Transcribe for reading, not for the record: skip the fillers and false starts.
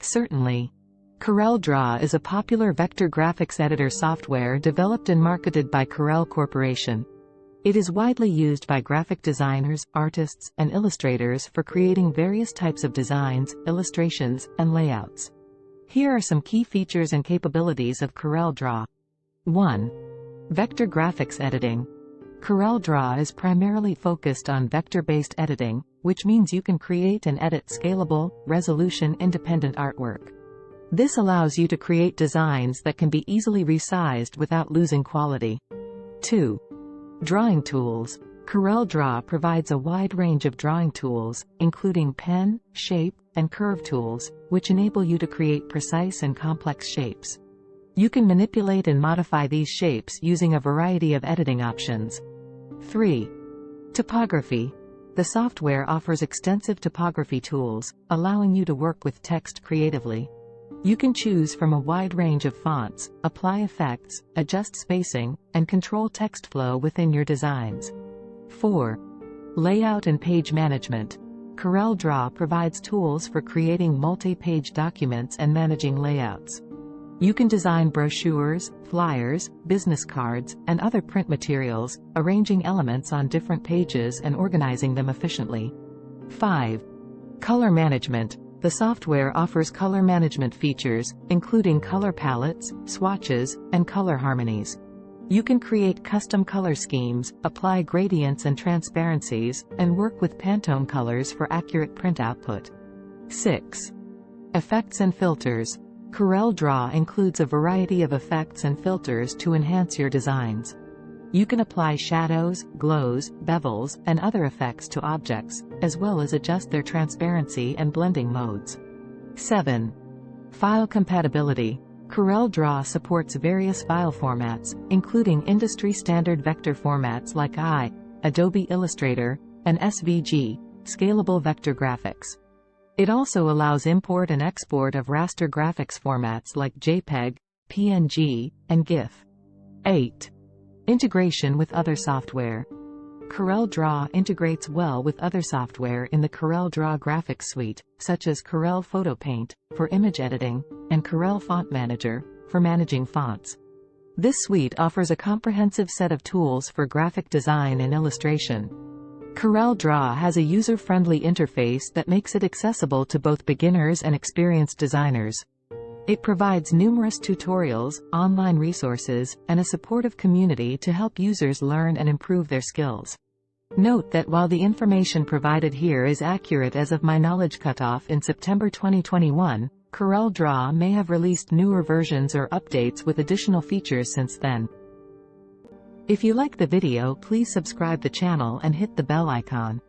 Certainly. Corel Draw is a popular vector graphics editor software developed and marketed by Corel Corporation. It is widely used by graphic designers, artists, and illustrators for creating various types of designs, illustrations, and layouts. Here are some key features and capabilities of Corel Draw. 1. Vector graphics editing. Corel Draw is primarily focused on vector-based editing, which means you can create and edit scalable, resolution-independent artwork. This allows you to create designs that can be easily resized without losing quality. 2. Drawing tools. Corel Draw provides a wide range of drawing tools, including pen, shape, and curve tools, which enable you to create precise and complex shapes. You can manipulate and modify these shapes using a variety of editing options. 3. Typography. The software offers extensive typography tools, allowing you to work with text creatively. You can choose from a wide range of fonts, apply effects, adjust spacing, and control text flow within your designs. 4. Layout and page management. Corel Draw provides tools for creating multi-page documents and managing layouts. You can design brochures, flyers, business cards, and other print materials, arranging elements on different pages and organizing them efficiently. 5. Color management. The software offers color management features, including color palettes, swatches, and color harmonies. You can create custom color schemes, apply gradients and transparencies, and work with Pantone colors for accurate print output. 6. Effects and filters. Corel Draw includes a variety of effects and filters to enhance your designs. You can apply shadows, glows, bevels, and other effects to objects, as well as adjust their transparency and blending modes. 7. File compatibility. Corel Draw supports various file formats, including industry-standard vector formats like Adobe Illustrator, and SVG, scalable vector graphics. It also allows import and export of raster graphics formats like JPEG, PNG, and GIF. 8. Integration with other software. Corel Draw integrates well with other software in the Corel Draw graphics suite, such as Corel Photo Paint, for image editing, and Corel Font Manager, for managing fonts. This suite offers a comprehensive set of tools for graphic design and illustration. Corel Draw has a user-friendly interface that makes it accessible to both beginners and experienced designers. It provides numerous tutorials, online resources, and a supportive community to help users learn and improve their skills. Note that while the information provided here is accurate as of my knowledge cutoff in September 2021, Corel Draw may have released newer versions or updates with additional features since then. If you like the video, please subscribe the channel and hit the bell icon.